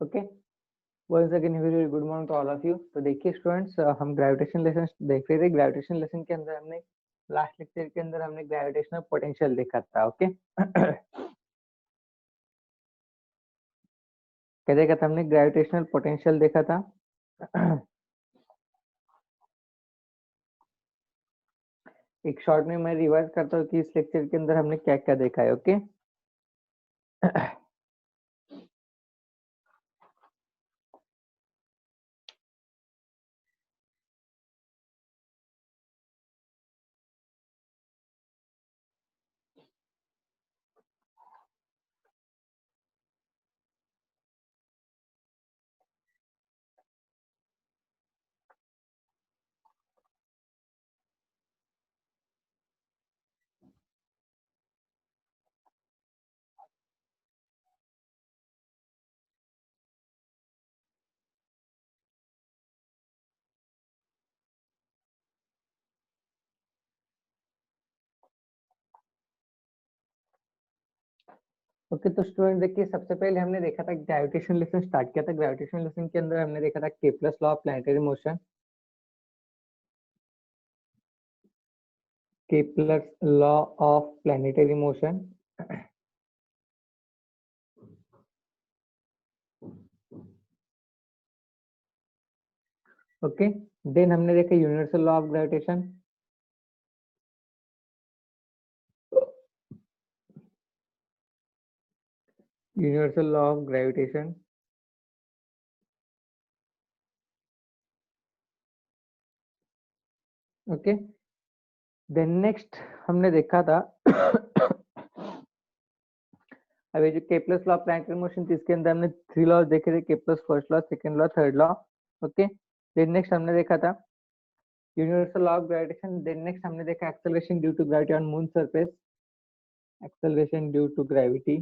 Okay, once again very good morning to all of you. तो देखिए students, हम gravitation lesson देख रहे थे। ग्रेविटेशन लेसन के अंदर हमने लास्ट लेक्चर के अंदर हमने ग्रेविटेशनल पोटेंशियल देखा था। ओके क्या देखा था हमने? ग्रेविटेशनल पोटेंशियल देखा था। एक शॉर्ट में मैं रिवाइज करता हूँ कि इस लेक्चर के अंदर हमने क्या क्या देखा है। ओके ओके तो स्टूडेंट देखिए, सबसे पहले हमने देखा था ग्रेविटेशन लेसन स्टार्ट किया था। ग्रेविटेशन लेसन के अंदर हमने देखा था Kepler's law of planetary motion, Kepler's law of planetary motion. Okay, then हमने देखा universal law of gravitation, universal law of gravitation. Okay, then next हमने देखा था अब ये जो Kepler's law of planetary motion थी, इसके अंदर हमने 3 लॉज देखे थे, Kepler's first law, second law, third law. Okay, then next हमने देखा था universal law of gravitation. Then next हमने देखा acceleration due to gravity on moon surface, acceleration due to gravity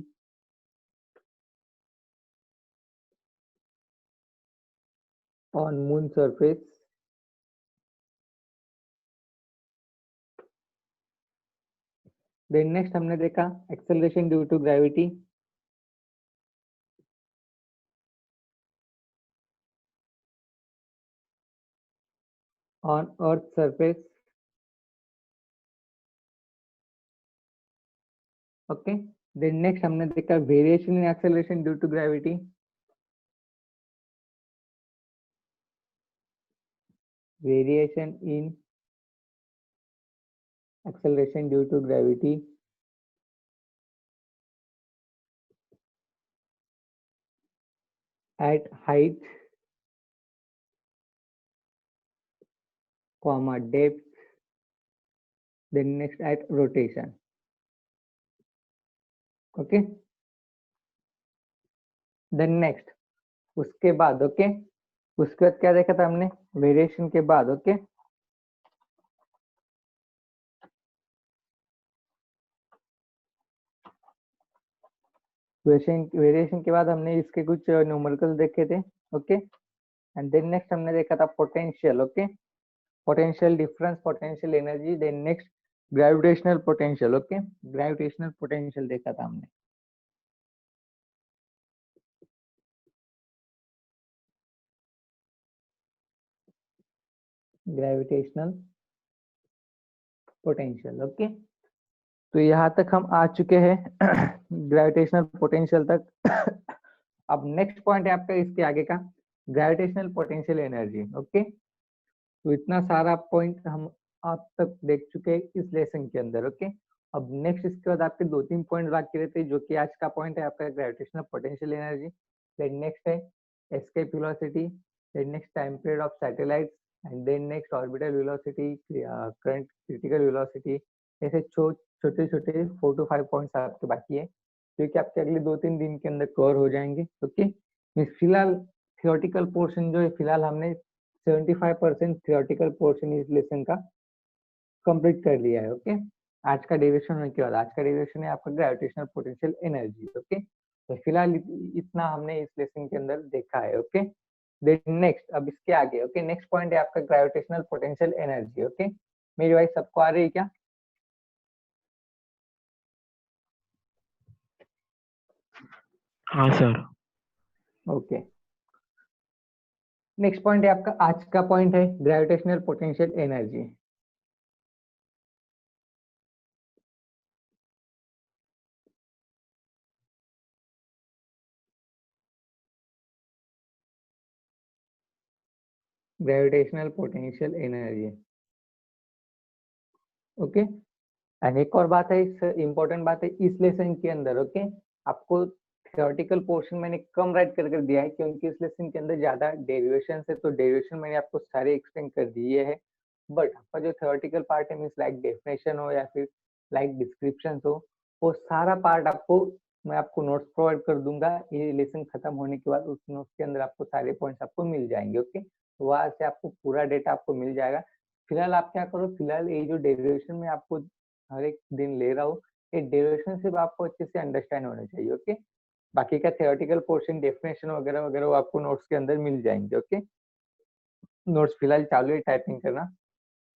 on moon surface. Then next हमने देखा acceleration due to gravity on earth surface. Okay, then next हमने देखा variation in acceleration due to gravity, variation in acceleration due to gravity at height, comma depth, then next at rotation. Okay, then next उसके बाद okay उसके बाद क्या देखा था हमने? वेरिएशन के बाद ओके वेरिएशन के बाद हमने इसके कुछ न्यूमेरिकल्स देखे थे। ओके, एंड देन नेक्स्ट हमने देखा था potential. Okay, potential difference, potential energy, then next gravitational potential. Okay, gravitational potential देखा था हमने। Gravitational potential. ओके, तो यहाँ तक हम आ चुके हैं ग्रेविटेशनल पोटेंशियल तक। अब नेक्स्ट पॉइंट है आपका इसके आगे का ग्रेविटेशनल पोटेंशियल एनर्जी। ओके, तो इतना सारा पॉइंट हम आप तक देख चुके हैं इस लेसन के अंदर। ओके, अब नेक्स्ट इसके बाद आपके 2-3 पॉइंट बाकी रहते हैं, जो कि आज का पॉइंट है आपका gravitational potential energy. Then next है escape velocity, then next time period of satellites, and then next orbital velocity, current critical velocity. ऐसे छोटे छोटे 4 to 5 पॉइंट्स आपके बाकी है। जो कि आपके अगले 2-3 दिन के अंदर कवर हो जाएंगे। ओके, फिलहाल थियोरटिकल पोर्शन जो है, फिलहाल हमने 75% थियोरटिकल पोर्शन इस लेसन का कंप्लीट कर लिया है। ओके, आज का डेरिवेशन होने के बाद, आज का डेरिवेशन है आपका ग्रेविटेशनल पोटेंशियल एनर्जी। ओके, तो फिलहाल इतना हमने इस लेसन के अंदर देखा है। ओके, देन नेक्स्ट, अब इसके आगे, ओके, नेक्स्ट पॉइंट है आपका ग्रेविटेशनल पोटेंशियल एनर्जी। ओके, मेरी वाइस सबको आ रही है क्या? हाँ सर। ओके, नेक्स्ट पॉइंट है आपका, आज का पॉइंट है gravitational potential energy. Gravitational potential energy. Okay, and एक और बात है, इस इंपॉर्टेंट बात है इस लेसन के अंदर। ओके, आपको थियोरेटिकल पोर्शन मैंने कम राइट कर दिया है, क्योंकि इस लेसन के अंदर ज्यादा डेरिवेशन है, तो डेरिवेशन मैंने आपको सारे एक्सप्लेन कर दिए हैं। बट आपका जो थियोरेटिकल पार्ट है, मीन्स लाइक डेफिनेशन हो या फिर लाइक डिस्क्रिप्शन हो, वो सारा पार्ट आपको मैं आपको नोट्स प्रोवाइड कर दूंगा। ये लेसन खत्म होने के बाद उस नोट्स के अंदर आपको सारे पॉइंट्स आपको मिल जाएंगे। ओके, तो वहां से आपको पूरा डेटा आपको मिल जाएगा। फिलहाल आप क्या करो, फिलहाल ये जो डेरिवेशन में आपको हर एक दिन ले रहा हूँ, ये डेरिवेशन सिर्फ आपको अच्छे से अंडरस्टैंड होने चाहिए। ओके, बाकी का थियोरेटिकल पोर्शन, डेफिनेशन वगैरह वगैरह वो आपको नोट्स के अंदर मिल जाएंगे। ओके, नोट्स फिलहाल चालू है टाइपिंग करना,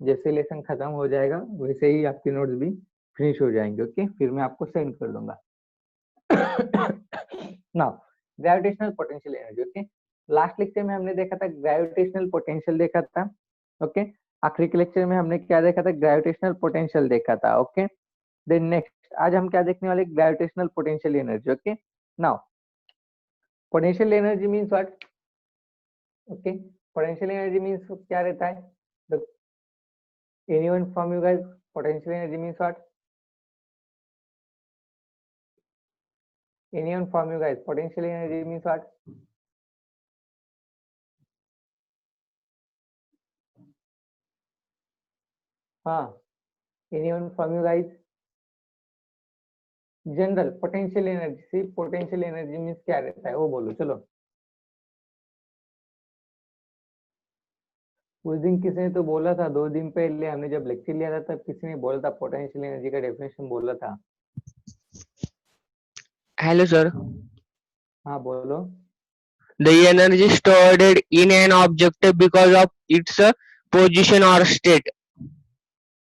जैसे लेसन खत्म हो जाएगा वैसे ही आपके नोट्स भी फिनिश हो जाएंगे। ओके, फिर मैं आपको सेंड कर दूंगा। Now, gravitational potential energy. Okay, last lecture में हमने देखा था ग्रेविटेशनल पोटेंशियल देखा था। ओके, आखिरी के लेक्चर में हमने क्या देखा था, ग्रेविटेशनल पोटेंशियल देखा था। ओके, देन नेक्स्ट आज हम क्या देखने वाले, gravitational potential energy. Okay, now potential energy means what? Okay, potential energy means क्या रहता है? The anyone from you guys, potential energy means what? Anyone from you guys, potential energy means what? हाँ, anyone from you guys? General potential energy, सिर्फ potential energy means क्या रहता है वो बोलो चलो। उस दिन किसी ने तो बोला था, 2 दिन पहले हमने जब लेक्चर लिया था तब किसी ने बोला था, पोटेंशियल एनर्जी का डेफिनेशन बोला था। Hello sir. हाँ बोलो। The energy stored in an object because of its position or state.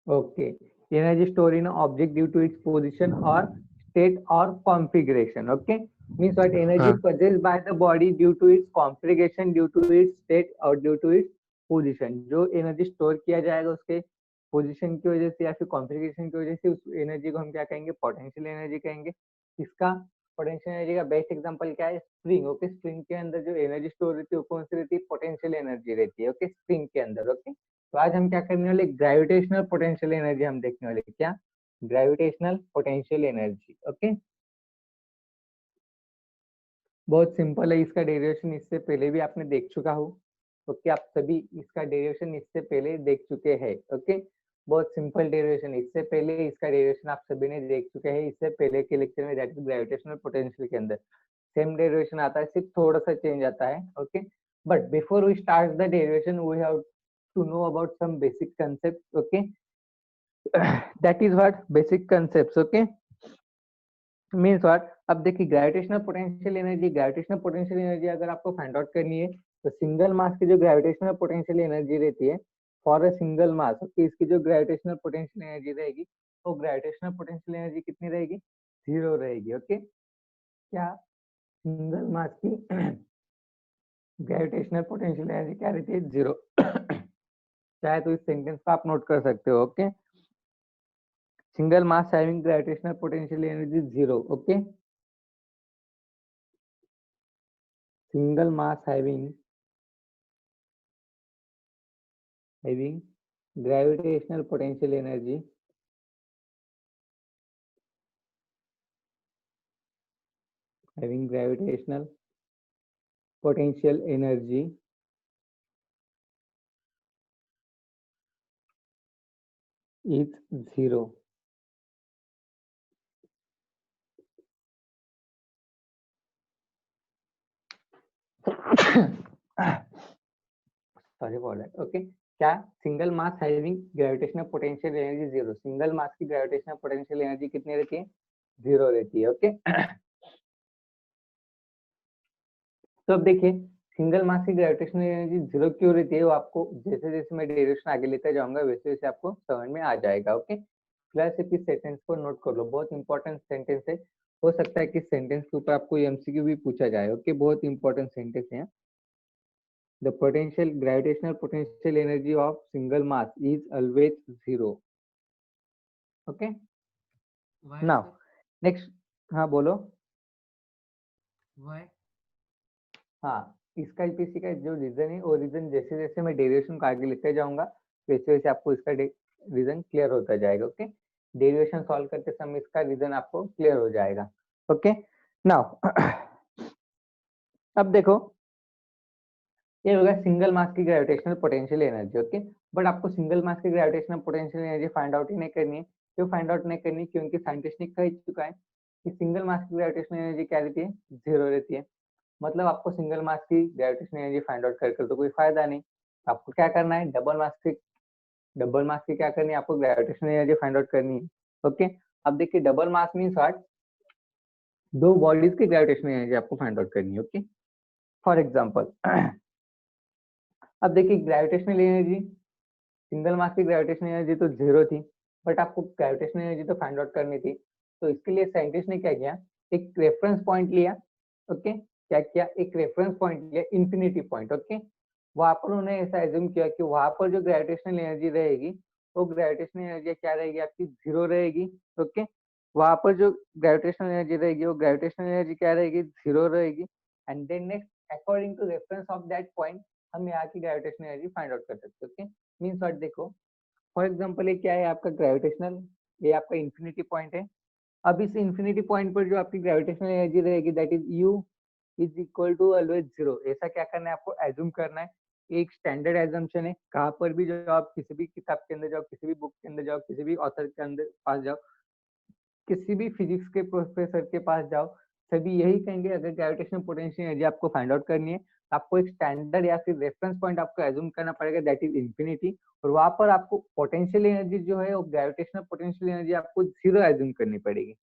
Okay, energy store in object due to its position और स्टेट और configuration. Okay, means what, energy हाँ possessed by the body due to its configuration, due to its state और due to its position। जो energy store किया जाएगा उसके position की वजह से या फिर कॉन्फ़िगरेशन की वजह से, उस एनर्जी को हम क्या कहेंगे, पोटेंशियल एनर्जी कहेंगे। इसका पोटेंशियल एनर्जी का बेस्ट एग्जांपल क्या है, स्प्रिंग। ओके, स्प्रिंग के अंदर जो एनर्जी स्टोर रहती है वो कौन सी रहती है, पोटेंशियल एनर्जी रहती है। ओके, स्प्रिंग के अंदर। ओके, तो आज हम क्या करने वाले, ग्रेविटेशनल पोटेंशियल एनर्जी हम देखने वाले। क्या? Gravitational potential energy. ओके, बहुत सिंपल है, इसका डेरिवेशन इससे पहले भी आपने देख चुका हो। ओके, आप सभी इसका डेरिवेशन इससे पहले देख चुके हैं। ओके, बहुत सिंपल डेरिवेशन, इससे पहले इसका डेरिवेशन आप सभी ने देख चुके हैं, इससे पहले के लेक्चर में, दैट इज ग्रेविटेशनल पोटेंशियल के अंदर सेम डेरिवेशन आता है, सिर्फ थोड़ा सा चेंज आता है। Okay, but before we start the derivation we have to know about some basic concept. Okay, that is what basic concepts। okay, means what, अब देखिए gravitational potential energy, gravitational potential energy अगर आपको find out करनी है तो single mass की जो gravitational potential energy रहती है for a single mass, okay, इसकी जो ग्रेविटेशनल पोटेंशियल एनर्जी रहेगी वो ग्रेविटेशनल पोटेंशियल एनर्जी कितनी रहेगी, 0 रहेगी। ओके, क्या सिंगल मास की ग्रेविटेशनल पोटेंशियल एनर्जी क्या रहती है, 0। चाहे तो इस सेंटेंस को आप नोट कर सकते हो। Okay, single mass having gravitational potential energy 0। okay, single mass having gravitational potential energy having gravitational potential energy is 0। Sorry for that. Okay, क्या single mass having gravitational potential energy zero, single mass की gravitational potential energy कितनी रहती है? Zero रहती है। Okay तो अब देखिए सिंगल मास की ग्रेविटेशनल एनर्जी जीरो क्यों रहती है, वो आपको जैसे जैसे मैं डेरिवेशन आगे लेता जाऊंगा वैसे वैसे आपको समझ में आ जाएगा। ओके, फिलहाल सिर्फ इस सेंटेंस को नोट कर लो, बहुत इंपॉर्टेंट सेंटेंस है। हो सकता है कि सेंटेंस के ऊपर आपको एमसीक्यू भी पूछा जाए। ओके, बहुत इंपॉर्टेंट सेंटेंस है। The potential gravitational potential energy of single mass is always zero. Okay, now next. हाँ बोलो। Why? हाँ, इसका पीछे का जो रीजन है वो रीजन जैसे जैसे मैं डेरिवेशन को आगे लेते जाऊंगा वैसे वैसे आपको इसका रीजन क्लियर होता जाएगा। ओके, डेरिवेशन सॉल्व करते समय इसका रीजन आपको क्लियर हो जाएगा। ओके, नाउ अब देखो ये होगा सिंगल मास की gravitational potential energy. Okay, but आपको सिंगल मास की gravitational potential energy find out ही नहीं करनी है। क्यों फाइंड आउट नहीं करनी? क्योंकि साइंटिस्ट ने कह चुका है कि सिंगल मास की ग्रेविटेशनल एनर्जी क्या रहती है? जीरो रहती है। मतलब आपको सिंगल मास की ग्रेविटेशनल एनर्जी फाइंड आउट कर तो कोई फायदा नहीं। आपको क्या करना है? डबल मास की क्या करनी है? आपको ग्रेविटेशनल एनर्जी फाइंड आउट करनी है। ओके, अब देखिए डबल मास मीन्स व्हाट? दो बॉडीज की ग्रेविटेशनल एनर्जी आपको फाइंड आउट करनी है। ओके, फॉर एग्जांपल अब देखिए ग्रेविटेशनल एनर्जी, सिंगल मास की ग्रेविटेशनल एनर्जी तो जीरो थी, बट आपको ग्रेविटेशनल एनर्जी तो फाइंड आउट करनी थी। तो इसके लिए साइंटिस्ट ने क्या किया? एक रेफरेंस पॉइंट लिया। ओके, क्या किया? एक रेफरेंस पॉइंट लिया, इंफिनिटी पॉइंट। ओके, वहां पर उन्होंने ऐसा एज्यूम किया कि वहां पर जो ग्रेविटेशनल एनर्जी रहेगी वो ग्रेविटेशनल एनर्जी क्या रहेगी? आपकी जीरो रहेगी। ओके, वहां पर जो ग्रेविटेशनल एनर्जी रहेगी वो ग्रेविटेशनल एनर्जी क्या रहेगी? जीरो रहेगी। And then next according to reference of that point हम यहाँ की ग्रेविटेशनल एनर्जी फाइंड आउट कर सकते हैं। Okay, means what? देखो फॉर एग्जांपल ये क्या है आपका ग्रेविटेशनल, ये आपका इंफिनिटी पॉइंट है। अब इस इंफिनिटी पॉइंट पर जो आपकी ग्रेविटेशनल एनर्जी रहेगी that is U is equal to always zero. ऐसा क्या करना है? आपको एज्यूम करना है। एक स्टैंडर्ड एजम्पशन है, कहाँ पर भी जो आप किसी भी किताब के अंदर जाओ, किसी भी बुक के अंदर जाओ, किसी भी ऑथर के अंदर पास जाओ, किसी भी फिजिक्स के प्रोफेसर के पास जाओ, सभी यही कहेंगे अगर ग्रेविटेशनल पोटेंशियल एनर्जी आपको फाइंड आउट करनी है आपको एक स्टैंडर्ड या फिर रेफरेंस पॉइंट आपको एज्यूम करना पड़ेगा दैट इज इंफिनिटी। और वहां पर आपको पोटेंशियल एनर्जी जो है वो ग्रेविटेशनल पोटेंशियल एनर्जी आपको जीरो एज्यूम करनी पड़ेगी।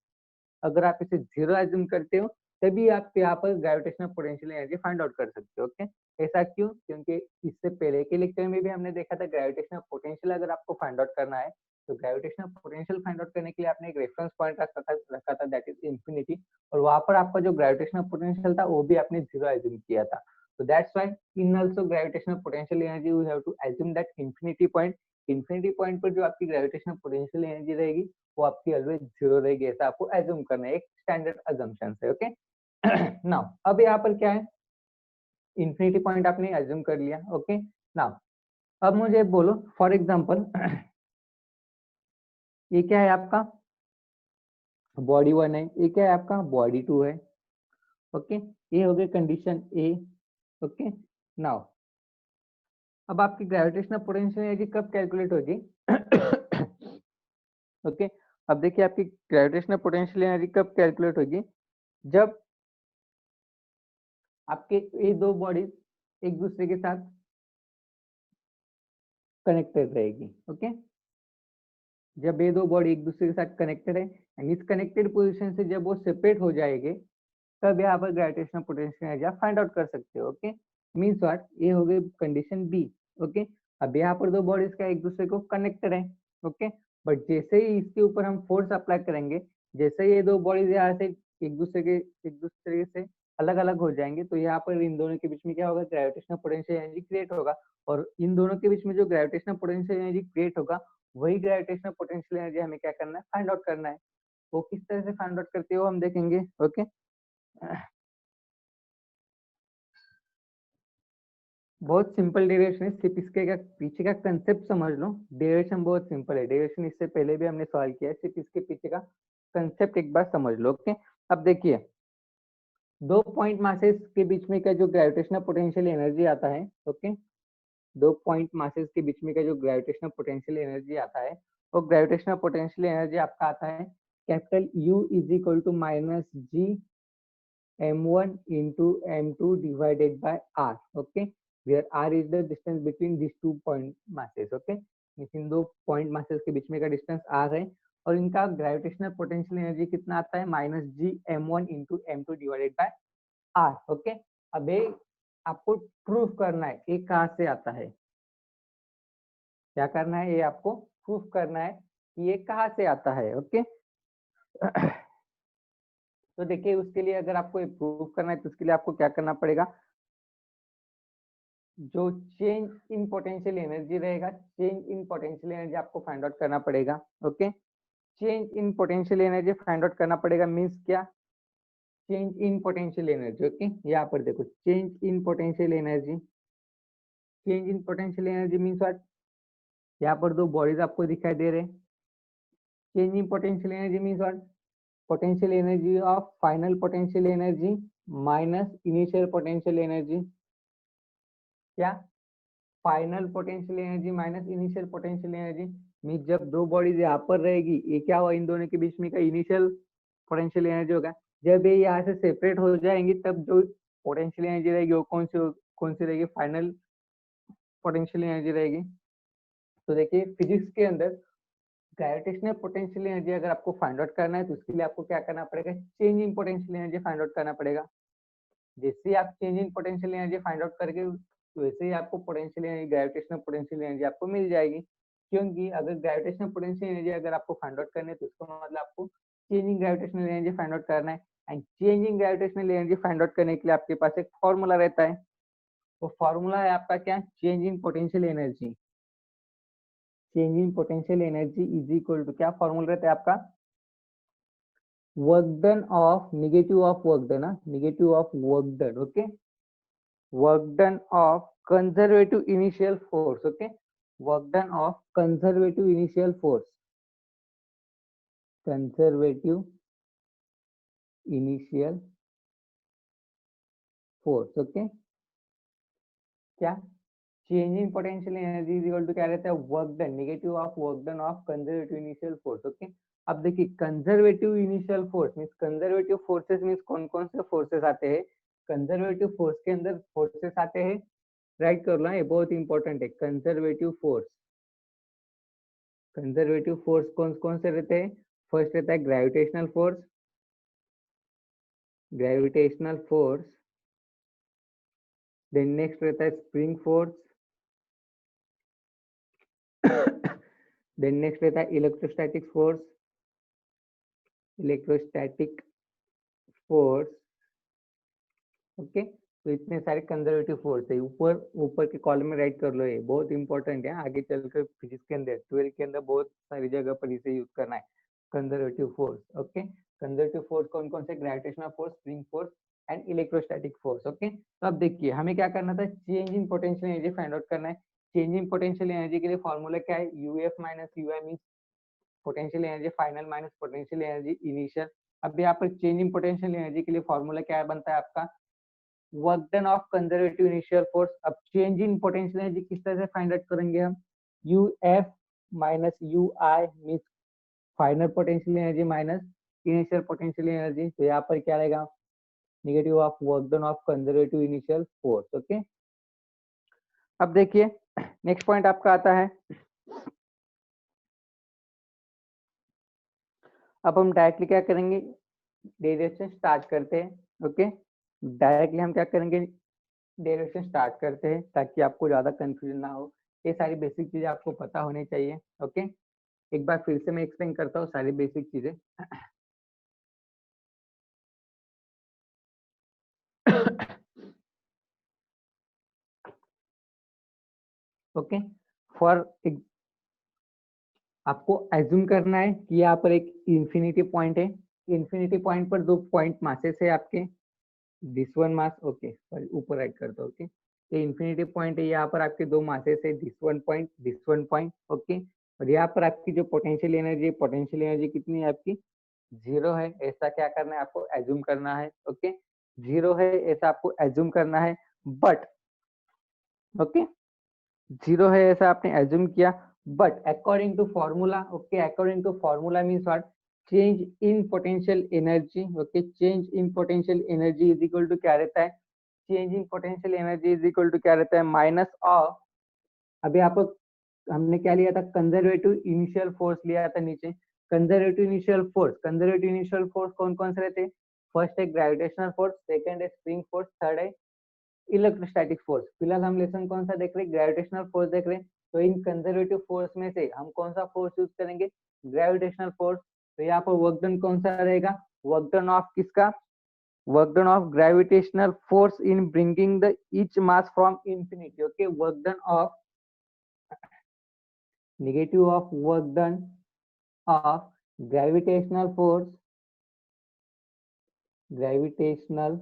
अगर आप इसे जीरो एज्यूम करते हो तभी आप यहाँ पर gravitational potential energy find out कर सकते हो। ओके, ऐसा क्यों? क्योंकि इससे पहले के लेक्चर में भी हमने देखा था ग्रेविटेशनल पोटेंशियल अगर आपको फाइंड आउट करना है तो ग्रेविटेशनल पोटेंशियल फाइंड आउट करने के लिए आपने एक रेफरेंस पॉइंट रखा था दैट इज इंफिनिटी। और वहां पर आपका जो ग्रेविटेशनल पोटेंशियल था वो भी आपने जीरो एज्यूम किया था। So that's why in also gravitational potential energy we have to assume that infinity point, infinity point पर जो आपकी ग्रेविटेशनल पोटेंशियल एनर्जी रहेगी वो आपकी ऑलवेज जीरो रहेगी। ऐसा आपको एज्यूम करना है, एक स्टैंडर्ड अजम्पशन है। ओके, नाउ अब यहाँ पर क्या है? इंफिनिटी पॉइंट आपने एज्यूम कर लिया। ओके, नाउ अब मुझे बोलो फॉर एग्जांपल ये क्या है आपका? बॉडी वन है, ये क्या है आपका? बॉडी टू है। ओके, ये हो गई कंडीशन ए। ओके, नाउ अब आपकी ग्रेविटेशनल पोटेंशियल एनर्जी कब कैलकुलेट होगी? ओके, अब देखिए आपकी ग्रेविटेशनल पोटेंशियल एनर्जी कब कैलकुलेट होगी? जब आपके ये दो बॉडीज एक दूसरे के साथ कनेक्टेड रहेगी। ओके, जब ये दो बॉडी एक दूसरे के साथ कनेक्टेड है एंड इस कनेक्टेड पोजीशन से जब वो सेपरेट हो जाएंगे तब यहाँ पर ग्रेविटेशनल पोटेंशियल एनर्जी आप फाइंड आउट कर सकते हो। Okay, means what? ये हो गई कंडीशन बी। ओके, अब यहाँ पर दो बॉडीज का एक दूसरे को कनेक्टेड है। ओके, बट जैसे ही इसके ऊपर हम फोर्स अप्लाई करेंगे, जैसे ही ये दो बॉडीज यहाँ से एक दूसरे से अलग अलग हो जाएंगे तो यहाँ पर इन दोनों के बीच में क्या होगा? ग्रेविटेशनल पोटेंशियल एनर्जी क्रिएट होगा। और इन दोनों के बीच में जो ग्रेविटेशनल पोटेंशियल एनर्जी क्रिएट होगा वही ग्रेविटेशनल पोटेंशियल एनर्जी हमें क्या करना है? फाइंड आउट करना है। वो किस तरह से फाइंड आउट करते हो हम देखेंगे। ओके, बहुत सिंपल डेरिवेशन है, सिर्फ इसके का पीछे का कंसेप्ट समझ लो। डेरिवेशन बहुत सिंपल है, डेरिवेशन इससे पहले भी हमने सॉल्व किया है, सिर्फ इसके पीछे का कंसेप्ट एक बार समझ लो। ओके, अब देखिए दो पॉइंट मासेस के बीच में का जो ग्रेविटेशनल पोटेंशियल एनर्जी आता है। ओके, दो पॉइंट मासेस के बीच में का जो ग्रेविटेशनल पोटेंशियल एनर्जी आता है वो ग्रेविटेशनल पोटेंशियल एनर्जी आपका आता है capital U is equal to minus G m1 into m2 divided by r, okay, where r is the distance between these two point masses, okay, इन दो point masses के बीच में का डिस्टेंस r है और इनका ग्रेविटेशनल पोटेंशियल एनर्जी कितना आता है -gm1 into m2 divided bye r, okay. अब ये आपको प्रूफ करना है ये कहाँ से आता है, क्या करना है, ये आपको प्रूफ करना है कि ये कहाँ से आता है, ओके। तो देखिए उसके लिए अगर आपको प्रूफ करना है तो उसके लिए आपको क्या करना पड़ेगा, जो चेंज इन पोटेंशियल एनर्जी रहेगा, चेंज इन पोटेंशियल एनर्जी आपको फाइंड आउट करना पड़ेगा, okay. Change in potential energy find out करना पड़ेगा मींस क्या, change in potential energy, okay. यहाँ पर देखो change in potential energy, change in potential energy means what, यहाँ पर दो बॉडीज आपको दिखाई दे रहे हैं। Change in potential energy means what, potential energy of final potential energy minus initial potential energy, क्या final potential energy minus initial potential energy mean जब दो बॉडीज यहाँ पर रहेगी ये क्या हुआ, इन दोनों के बीच में का इनिशियल पोटेंशियल एनर्जी होगा। जब ये यहाँ से सेपरेट हो जाएंगी तब जो पोटेंशियल एनर्जी रहेगी वो कौन सी रहेगी, फाइनल पोटेंशियल एनर्जी रहेगी। तो देखिए फिजिक्स के अंदर ग्रेविटेशनल पोटेंशियल एनर्जी अगर आपको फाइंड आउट करना है तो उसके लिए आपको क्या करना पड़ेगा, change in potential energy find out करना पड़ेगा। जैसे आप change in potential energy find out करके वैसे ही आपको potential energy, gravitational potential energy आपको मिल जाएगी। क्योंकि अगर ग्रेविटेशनल पोटेंशियल एनर्जी अगर आपको फाइंड आउट करनी है तो इसका मतलब आपको changing gravitational energy find out करना है। And changing gravitational energy find out करने के लिए आपके पास एक फॉर्मूला रहता है, वो फॉर्मूला है आपका क्या, change in potential energy. Change in potential energy is equal to क्या फॉर्मूला रहता है आपका, work done of negative of work done, negative of work done, okay, work done of conservative initial force, okay, work done of conservative initial force, conservative initial force, okay. क्या change in potential energy is equal to क्या रहता है, work done, negative of work done of conservative initial force, okay. अब देखिए conservative initial force means conservative forces means कौन कौन से forces आते हैं, कंजर्वेटिव फोर्स के अंदर फोर्सेस आते हैं, राइट कर लो, ये बहुत इंपॉर्टेंट है। कंजर्वेटिव फोर्स, कंजर्वेटिव फोर्स कौन कौन से रहते हैं, फर्स्ट रहता है gravitational force, gravitational force, then next रहता है स्प्रिंग फोर्स, देन नेक्स्ट रहता है electrostatic force, electrostatic force, okay. तो इतने सारे कंजर्वेटिव फोर्स है, ऊपर ऊपर के कॉलम में राइट कर लो, ये बहुत इंपॉर्टेंट है, आगे चलकर फिजिक्स के अंदर 12 के अंदर बहुत सारी जगह पर इसे यूज करना है, conservative force, okay. Conservative force कौन कौन से, gravitational force, spring force and electrostatic force, okay. तो अब देखिए हमें क्या करना था, change in potential energy find out करना है। चेंज इन पोटेंशियल एनर्जी के लिए फॉर्मूला क्या है, UF minus UI means potential energy final minus potential energy initial. अब यहाँ पर चेंज इन पोटेंशियल एनर्जी के लिए फॉर्मूला क्या बनता है आपका, work done of conservative initial force. अब चेंज इन पोटेंशियल एनर्जी किस तरह से फाइंड आउट करेंगे हम, UF minus UI means final potential energy minus initial potential energy. तो यहाँ पर क्या रहेगा, negative of work done of conservative initial force, okay. अब देखिए नेक्स्ट पॉइंट आपका आता है, अब हम डायरेक्टली क्या करेंगे, डेरिवेशन स्टार्ट करते हैं, ओके। डायरेक्टली हम क्या करेंगे, डेरिवेशन स्टार्ट करते हैं ताकि आपको ज्यादा कंफ्यूजन ना हो, ये सारी बेसिक चीजें आपको पता होनी चाहिए, ओके। एक बार फिर से मैं एक्सप्लेन करता हूँ सारी बेसिक चीजें। ओके, फॉर आपको एज्यूम करना है कि यहाँ पर एक इंफिनिटी पॉइंट है, इंफिनिटी पॉइंट पर दो पॉइंट मासेस है आपके, this one mass, okay sorry ऊपर राइट करता हूँ, ओके। ये इंफिनिटी पॉइंट है, यहाँ पर आपके दो मासेस है, दिस वन पॉइंट, ओके। और यहाँ पर आपकी जो पोटेंशियल एनर्जी कितनी है आपकी, 0 है, ऐसा क्या करना है आपको एज्यूम करना है, ओके। 0 है ऐसा आपको एज्यूम करना है, बट ओके 0 है ऐसा आपने एज्यूम किया, but according to formula, okay, according to formula means what, change in potential energy, okay, change in potential energy is equal to क्या रहता है, change in potential energy is equal to क्या रहता है, माइनस ऑफ, अभी आप हमने क्या लिया था, कंजर्वेटिव इनिशियल फोर्स लिया था नीचे, conservative initial force, conservative initial force कौन कौन से रहते हैं, फर्स्ट है ग्रेविटेशनल फोर्स, सेकंड है स्प्रिंग फोर्स, थर्ड है इलेक्ट्रोस्टैटिक फोर्स। फिलहाल हम लेसन कौन सा देख रहे हैं, ग्रेविटेशनल फोर्स देख रहे हैं। तो इन कंजर्वेटिव फोर्स में से हम कौन सा फोर्स यूज करेंगे, ग्रेविटेशनल फोर्स। तो यहाँ पर वर्क डन कौन सा रहेगा, वर्क डन ऑफ किसका, work done of gravitational force in bringing the each mass from infinity, okay, work done of negative of work done of gravitational force, gravitational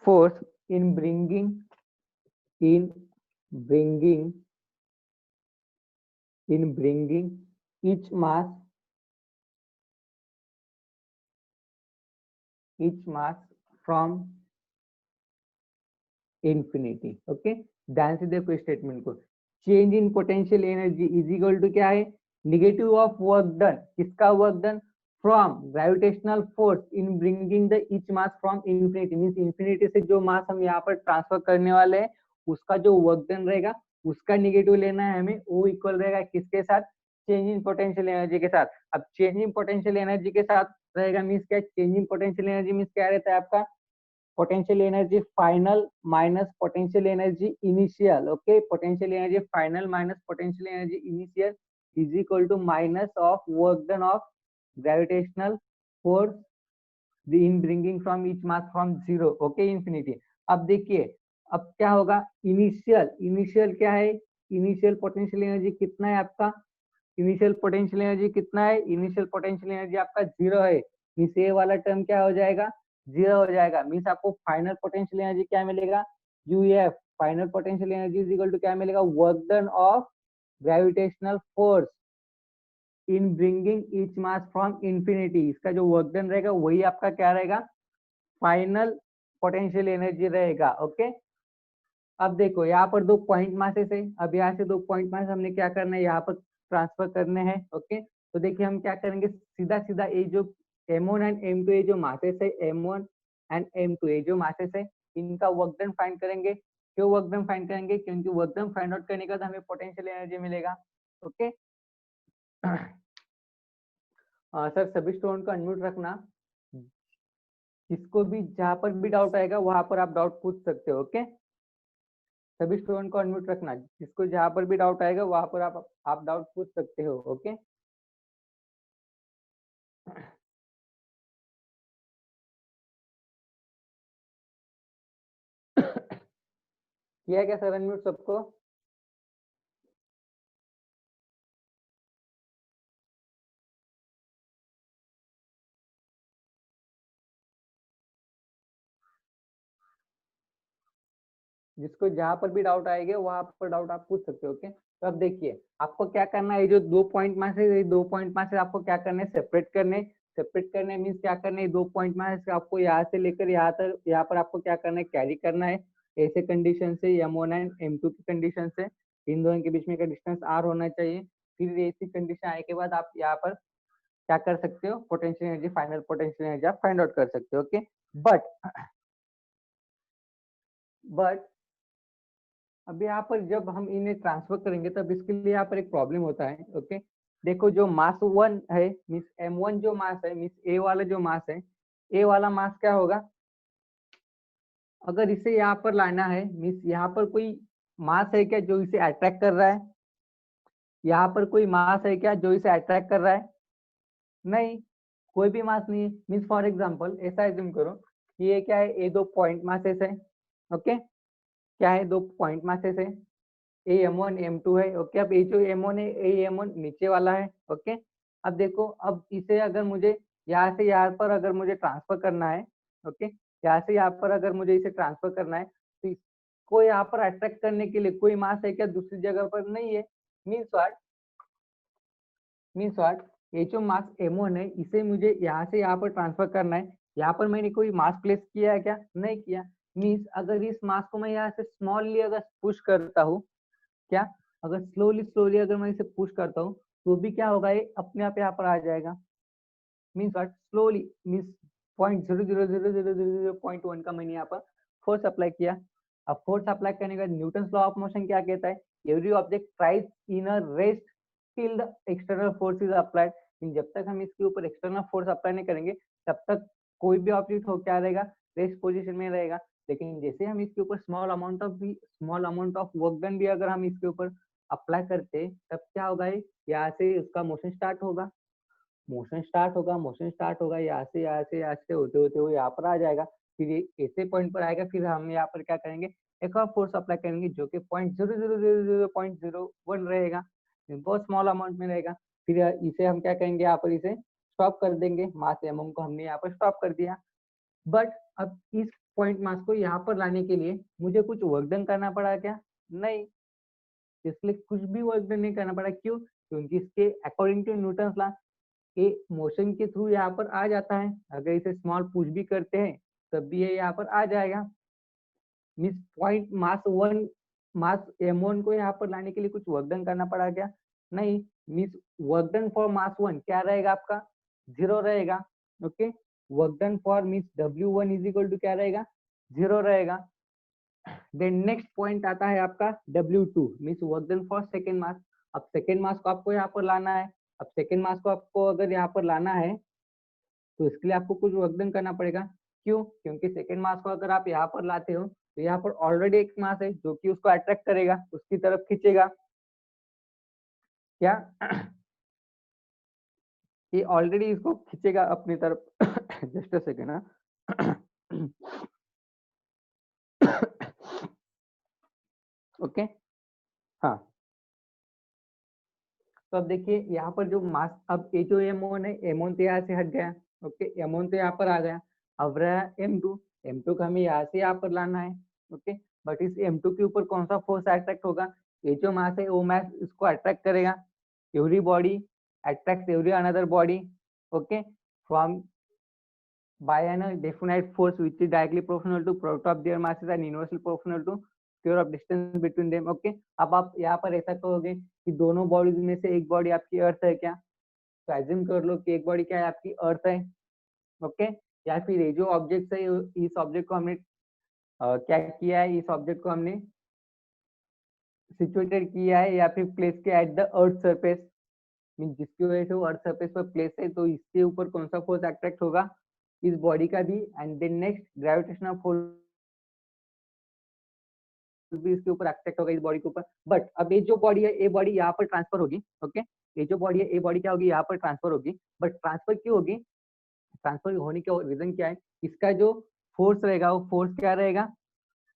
force in bringing each mass from infinity, okay। ध्यान से देखो statement को, change in potential energy is equal to क्या है, negative of work done, किसका work done, from gravitational force in bringing the each mass from infinity, means infinity से जो मास हम यहाँ पर ट्रांसफर करने वाले हैं उसका जो वर्क डन रहेगा उसका निगेटिव लेना है हमें, वो इक्वल रहेगा किसके साथ, चेंज इन पोटेंशियल एनर्जी के साथ। अब चेंज इन पोटेंशियल एनर्जी के साथ रहेगा मींस क्या, change in potential energy means क्या रहता है आपका, potential energy final minus potential energy initial, okay, potential energy final minus potential energy initial is equal to minus of work done of gravitational force in bringing from each mass from zero, okay, infinity। अब देखिए अब क्या होगा, initial क्या है, initial potential energy कितना है आपका, इनिशियल पोटेंशियल एनर्जी कितना है, इनिशियल पोटेंशियल एनर्जी आपका 0 है, मींस ये वाला टर्म क्या हो जाएगा, 0 हो जाएगा। मींस आपको फाइनल पोटेंशियल एनर्जी क्या मिलेगा, UF, final potential energy is equal to क्या मिलेगा, work done of gravitational force in bringing each mass from infinity, इसका जो वर्क डन रहेगा वही आपका क्या रहेगा, फाइनल पोटेंशियल एनर्जी रहेगा, ओके। अब देखो यहाँ पर 2 पॉइंट मासेस है, अब यहाँ से 2 पॉइंट मास हमने क्या करना है, यहाँ पर ट्रांसफर करने हैं, ओके। तो देखिए हम क्या करेंगे, सीधा सीधा ये जो m1 एंड m2 ये जो मासेस है, m1 एंड m2 ये जो मासेस है इनका वर्क डन फाइंड करेंगे। क्यों वर्क डन फाइंड करेंगे, क्योंकि वर्क डन फाइंड आउट करने के बाद हमें पोटेंशियल एनर्जी मिलेगा, ओके। सर सभी स्टूडेंट को अनम्यूट रखना, जिसको भी जहाँ पर भी डाउट आएगा वहां पर आप डाउट पूछ सकते हो, ओके। सभी स्टूडेंट को अनम्यूट रखना, जिसको जहाँ पर भी डाउट आएगा वहां पर आप डाउट पूछ सकते हो, ओके। किया क्या सर अनम्यूट सबको, जिसको जहां पर भी डाउट आएगा वहां पर डाउट आप पूछ सकते हो, ओके। तो अब देखिए आपको क्या करना है, जो 2 पॉइंट मास है, ये 2 पॉइंट मास आपको क्या करना है, सेपरेट करने मींस क्या करना है, 2 पॉइंट मास आपको यहाँ से लेकर यहाँ तक, यहाँ पर आपको क्या करना है, कैरी करना है। ऐसे कंडीशन से m1 एंड m2 की कंडीशन से इन दोनों के बीच में का डिस्टेंस r होना चाहिए। फिर ऐसी कंडीशन आने के बाद आप यहाँ पर क्या कर सकते हो, potential energy, final potential energy आप फाइंड आउट कर सकते हो, ओके। बट अब यहाँ पर जब हम इन्हें ट्रांसफर करेंगे तब इसके लिए यहाँ पर एक प्रॉब्लम होता है, ओके। देखो जो मास 1 है मींस m1 जो मास है मींस ए वाला जो मास है, ए वाला मास क्या होगा, अगर इसे यहाँ पर लाना है मींस यहाँ पर कोई मास है क्या जो इसे अट्रैक्ट कर रहा है, यहाँ पर कोई मास है क्या जो इसे अट्रैक्ट कर रहा है, नहीं, कोई भी मास नहीं है। मींस फॉर एग्जांपल ऐसा एज्यूम करो कि ये क्या है, ये 2 पॉइंट मासेस है, ओके। क्या है, 2 पॉइंट मासेस है, ए m1 m2 है, ओके। अब ये जो m1 है, ए m1 नीचे वाला है, ओके। अब देखो अब इसे अगर मुझे यहाँ से यहाँ पर अगर मुझे ट्रांसफर करना है, ओके, यहाँ से यहाँ पर अगर मुझे इसे ट्रांसफर करना है तो इसको यहाँ पर अट्रैक्ट करने के लिए कोई मास है क्या दूसरी जगह पर, नहीं है। मीन्स व्हाट, ये जो मास m1 है इसे मुझे यहाँ से यहाँ पर ट्रांसफर करना है, यहाँ पर मैंने कोई मास प्लेस किया है क्या, नहीं किया। मीन्स अगर इस मास को मैं यहाँ से स्मॉलली अगर पुश करता हूँ क्या, अगर स्लोली स्लोली अगर मैं इसे पुश करता हूँ तो भी क्या होगा, ये अपने आप यहाँ पर आ जाएगा। मीन्स व्हाट, स्लोली मीन्स 0.00000.1 का मैंने यहाँ पर फोर्स अप्लाई किया। अब फोर्स अप्लाई करने के बाद न्यूटन्स लॉ ऑफ मोशन क्या कहता है, every object tries in a rest till the external force is applied. जब तक हम इसके ऊपर एक्सटर्नल फोर्स अप्लाई नहीं करेंगे तब तक कोई भी ऑब्जेक्ट हो क्या रहेगा, रेस्ट पोजीशन में रहेगा। लेकिन जैसे हम इसके ऊपर small amount of work done भी अगर हम इसके ऊपर अप्लाई करते तब क्या होगा, यहाँ से उसका मोशन स्टार्ट होगा, यहाँ से होते होते वो यहाँ पर आ जाएगा। फिर ये ऐसे पॉइंट पर आएगा, फिर हम यहाँ पर क्या करेंगे, एक और फोर्स अप्लाई करेंगे जो कि 0.00000.01 रहेगा, बहुत स्मॉल अमाउंट में रहेगा। फिर इसे हम क्या करेंगे, यहाँ पर इसे स्टॉप कर देंगे, मास अमाउंट को हमने यहाँ पर स्टॉप कर दिया। बट अब इस पॉइंट मास को यहाँ पर लाने के लिए मुझे कुछ वर्क डन करना पड़ा क्या? नहीं, इसलिए कुछ भी वर्क डन नहीं करना पड़ा। क्यों? क्योंकि इसके अकॉर्डिंग टू न्यूटन्स लॉ ये मोशन के थ्रू यहाँ पर आ जाता है। अगर इसे स्मॉल पुश भी करते हैं तब भी ये यहाँ पर आ जाएगा। मीन्स पॉइंट मास m1 को यहाँ पर लाने के लिए कुछ वर्क डन करना पड़ा क्या? नहीं। Means work done for mass 1 क्या रहेगा आपका? 0 रहेगा। Okay, work done for means W1 is equal to क्या रहेगा? 0 रहेगा। देन नेक्स्ट पॉइंट आता है आपका W2 means work done for second mass. अब सेकेंड मास को आपको यहाँ पर लाना है। अब सेकेंड मास को आपको अगर यहाँ पर लाना है तो इसके लिए आपको कुछ वर्क डन करना पड़ेगा। क्यों? क्योंकि सेकेंड मास को अगर आप यहाँ पर लाते हो तो यहाँ पर ऑलरेडी एक मास है जो कि उसको अट्रैक्ट करेगा, उसकी तरफ खींचेगा। क्या? ये ऑलरेडी इसको खींचेगा अपनी तरफ। Just a second. ओके, हाँ। तो अब देखिए यहाँ पर जो मास, अब ये जो M1 है, M1 तो यहाँ से हट गया। ओके, M1 तो यहाँ पर आ गया। अब रहा M2, M2 को हमें यहाँ से यहाँ पर लाना है। ओके, बट इस M2 के ऊपर कौन सा फोर्स अट्रैक्ट होगा? ये जो मास है वो मास इसको अट्रैक्ट करेगा। Every body attracts every another body, okay, from by an definite force which is directly proportional to product of their masses and inversely proportional to square of distance between them। Okay, अब आप यहाँ पर ऐसा कहोगे कि दोनों bodies में से एक बॉडी आपकी अर्थ है क्या? तो एज्यूम कर लो कि एक बॉडी क्या है आपकी, अर्थ है। ओके, या फिर ये जो ऑब्जेक्ट है, इस ऑब्जेक्ट को हमने क्या किया है, इस ऑब्जेक्ट को हमने सिचुएटेड किया है या फिर प्लेस किया at the earth surface, mean जिसकी वजह से वो अर्थ सरफेस पर प्लेस है, तो इसके ऊपर कौन सा फोर्स अट्रैक्ट होगा? इस बॉडी का भी। And then next gravitational force भी इसके ऊपर अट्रैक्ट होगा, इस बॉडी के ऊपर। बट अब ये जो बॉडी है, ये बॉडी यहाँ पर ट्रांसफर होगी। ओके, ये जो बॉडी है, ये बॉडी क्या होगी, यहाँ पर ट्रांसफर होगी। बट ट्रांसफर क्यों होगी? ट्रांसफर होने का रीजन क्या है? इसका जो फोर्स रहेगा वो फोर्स क्या रहेगा,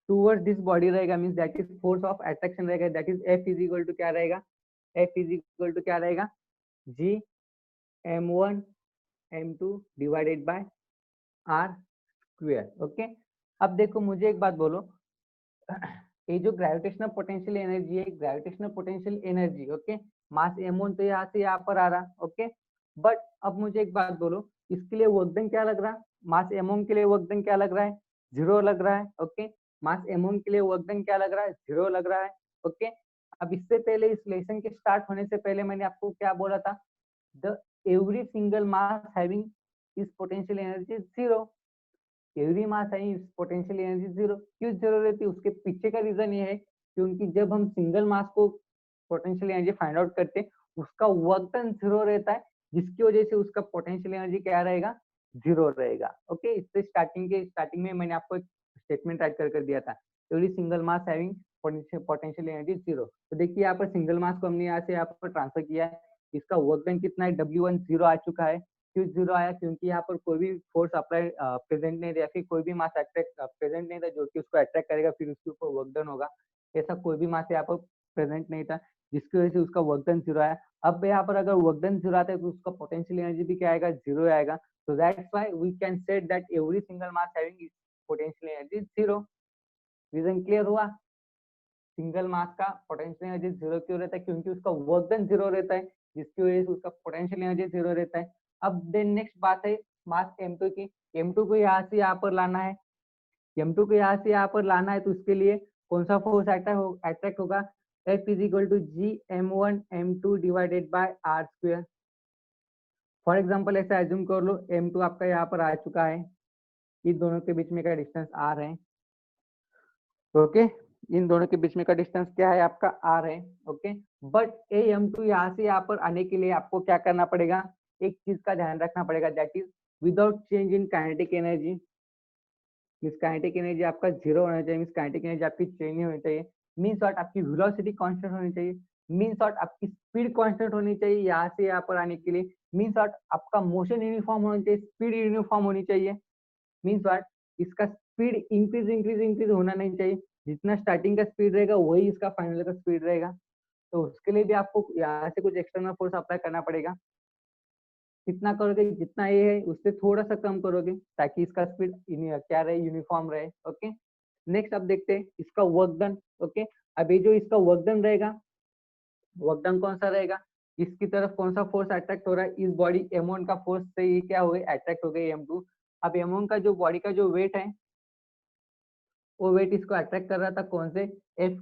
टूवर्ड्स दिस बॉडी रहेगा, means that is force of attraction रहेगा, that is F is equal to क्या रहेगा, F इज इक्वल टू क्या रहेगा, G M1 M2 divided bye R square. Okay, अब देखो मुझे एक बात बोलो, ये जो ग्रेविटेशनल पोटेंशियल एनर्जी है, ग्रेविटेशनल पोटेंशियल एनर्जी, ओके, मास m1 तो यहाँ से यहाँ पर आ रहा। ओके, बट अब मुझे एक बात बोलो, इसके लिए वर्क डन क्या लग रहा है? मास m1 के लिए वर्क डन क्या लग रहा है? 0 लग रहा है। ओके, मास m1 के लिए वर्क डन क्या लग रहा है? 0 लग रहा है। ओके, अब इससे पहले, इस लेसन के स्टार्ट होने से पहले मैंने आपको क्या बोला था? The every single mass having इस पोटेंशियल एनर्जी 0। एवरी मास है इस पोटेंशियल एनर्जी 0। क्यों 0 रहती है? उसके पीछे का रीजन ये है क्योंकि जब हम सिंगल मास को पोटेंशियल एनर्जी फाइंड आउट करते उसका वर्क डन 0 रहता है, जिसकी वजह से उसका पोटेंशियल एनर्जी क्या रहेगा, 0 रहेगा। ओके, इससे स्टार्टिंग में मैंने आपको एक स्टेटमेंट राइट कर दिया था, every single mass having potential energy 0। तो देखिए यहाँ पर सिंगल मास को हमने यहाँ से यहाँ पर ट्रांसफर किया है, इसका वर्क डन कितना है, W1 0 आ चुका है। क्यों 0 आया? क्योंकि यहाँ पर कोई भी फोर्स अप्लाई प्रेजेंट नहीं था, फिर कोई भी मास अट्रैक्ट प्रेजेंट नहीं था जो कि उसको अट्रैक्ट करेगा, फिर उसके ऊपर वर्क डन होगा। ऐसा कोई भी मास यहाँ पर प्रेजेंट नहीं था, जिसकी वजह से उसका वर्क डन 0 आया। अब यहाँ पर अगर वर्क डन 0 आता है तो उसका पोटेंशियल एनर्जी भी क्या आएगा, 0 आएगा। So that's why we can say that every single mass having its potential energy is 0। Reason clear हुआ? सिंगल मास का पोटेंशियल एनर्जी 0 क्यों रहता है? क्योंकि उसका वर्क डन 0 रहता है, जिसकी वजह से उसका पोटेंशियल एनर्जी 0 रहता है। अब देन नेक्स्ट बात है मास m2 की। m2 को यहाँ से यहाँ पर लाना है, m2 को यहाँ से यहाँ पर लाना है, तो उसके लिए कौन सा फोर्स अट्रैक्ट होगा? F is equal to G m1 m2 divided by R square. For example ऐसे एज्यूम कर लो m2 आपका यहाँ पर आ चुका है, इन दोनों के बीच में का डिस्टेंस r है। ओके, इन दोनों के बीच में का डिस्टेंस क्या है आपका r है। ओके, बट m2 यहाँ से यहाँ पर आने के लिए आपको क्या करना पड़ेगा, एक चीज का ध्यान रखना पड़ेगा, that is without change in kinetic energy. Means kinetic energy आपका जीरो होना चाहिए, मीन्स काइनेटिक एनर्जी आपकी चेंज नहीं होनी चाहिए। मीन्स व्हाट, आपकी वेलोसिटी कांस्टेंट होनी चाहिए। मीन्स व्हाट, आपकी स्पीड कांस्टेंट होनी चाहिए यहाँ से यहाँ पर आने के लिए। मीन्स व्हाट, आपका मोशन यूनिफॉर्म होना चाहिए, स्पीड यूनिफॉर्म होनी चाहिए। मीन्स व्हाट, इसका स्पीड इंक्रीज होना नहीं चाहिए। जितना स्टार्टिंग का स्पीड रहेगा वही इसका फाइनल का स्पीड रहेगा। तो उसके लिए भी आपको यहाँ से कुछ एक्सटर्नल फोर्स अप्लाई करना पड़ेगा। कितना करोगे, जितना ये है उससे थोड़ा सा कम करोगे ताकि इसका स्पीड क्या रहे, यूनिफॉर्म रहे। ओके, नेक्स्ट अब देखते हैं इसका वर्क डन। ओके, अभी जो इसका वर्क डन रहेगा, वर्क डन कौन सा रहेगा, इसकी तरफ कौन सा फोर्स अट्रैक्ट हो रहा है, इस बॉडी m1 का फोर्स से ये क्या हो गई, अट्रैक्ट हो गई m2। अब m1 का जो बॉडी का जो वेट है, वो वेट इसको अट्रैक्ट कर रहा था कौन से, f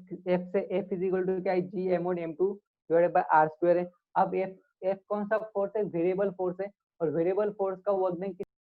से। f इज इक्वल टू क्या है, जी m1 m2 divided bye r square है। अब f कौन सा फोर्स है, वेरिएबल फोर्स है, और वेरिएबल फोर्स का वर्क डन